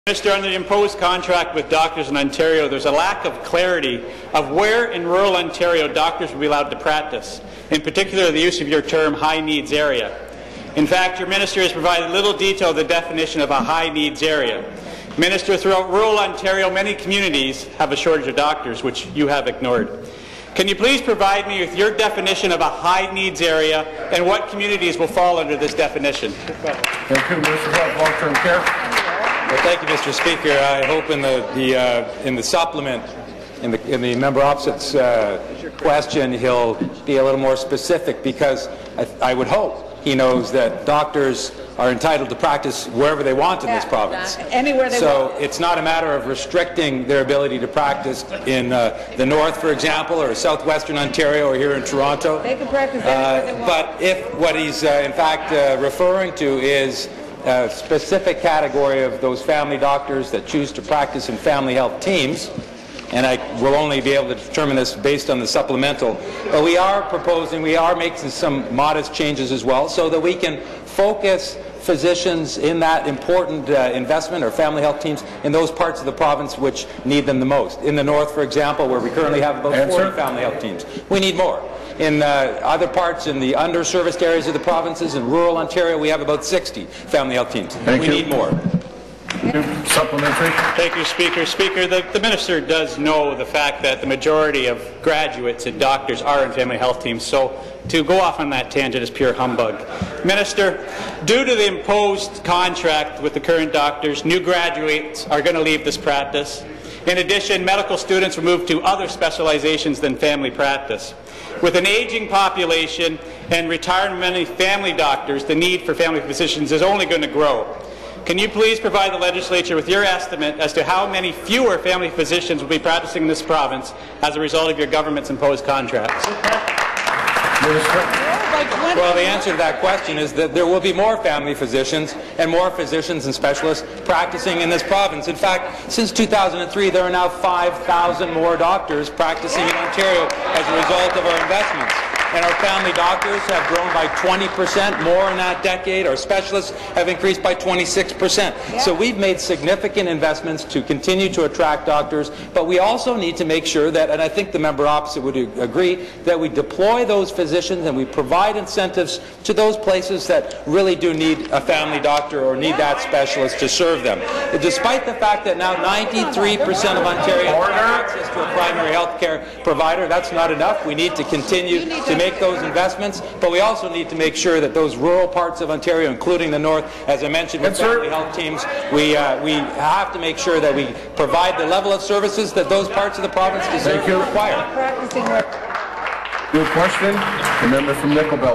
Minister, under the imposed contract with doctors in Ontario, there's a lack of clarity of where in rural Ontario doctors will be allowed to practice, in particular the use of your term high needs area. In fact, your minister has provided little detail of the definition of a high needs area. Minister, throughout rural Ontario, many communities have a shortage of doctors, which you have ignored. Can you please provide me with your definition of a high needs area and what communities will fall under this definition? Thank you, Minister of Long-Term Care. Well, thank you, Mr. Speaker. I hope in the supplement, in the member opposite's question, he'll be a little more specific, because I would hope he knows that doctors are entitled to practice wherever they want in this province. Anywhere they want. So it's not a matter of restricting their ability to practice in the north, for example, or southwestern Ontario, or here in Toronto. They can practice anywhere they want. But if what he's in fact referring to is a specific category of those family doctors that choose to practice in family health teams, and I will only be able to determine this based on the supplemental, but we are making some modest changes as well, so that we can focus physicians in that important investment, or family health teams, in those parts of the province which need them the most. In the north, for example, where we currently have about 40 family health teams, we need more. In other parts, in the underserviced areas of the provinces, in rural Ontario, we have about 60 family health teams. We need more. Supplementary. Thank you, Speaker. Speaker, the minister does know the fact that the majority of graduates and doctors are in family health teams, so to go off on that tangent is pure humbug. Minister, due to the imposed contract with the current doctors, new graduates are going to leave this practice. In addition, medical students will move to other specializations than family practice. With an aging population and retirement of many family doctors, the need for family physicians is only going to grow. Can you please provide the legislature with your estimate as to how many fewer family physicians will be practicing in this province as a result of your government's imposed contracts? Well, the answer to that question is that there will be more family physicians and more physicians and specialists practicing in this province. In fact, since 2003, there are now 5,000 more doctors practicing in Ontario as a result of our investments. And our family doctors have grown by 20% more in that decade. Our specialists have increased by 26%. So we've made significant investments to continue to attract doctors, but we also need to make sure that, and I think the member opposite would agree, that we deploy those physicians and we provide incentives to those places that really do need a family doctor or need that specialist to serve them. Despite the fact that now 93% of Ontarians have access to a primary health care provider, that's not enough. We need to continue to make those investments, but we also need to make sure that those rural parts of Ontario, including the north, as I mentioned with family health teams, we have to make sure that we provide the level of services that those parts of the province deserve and require. Good question. The member from Nickel Belt.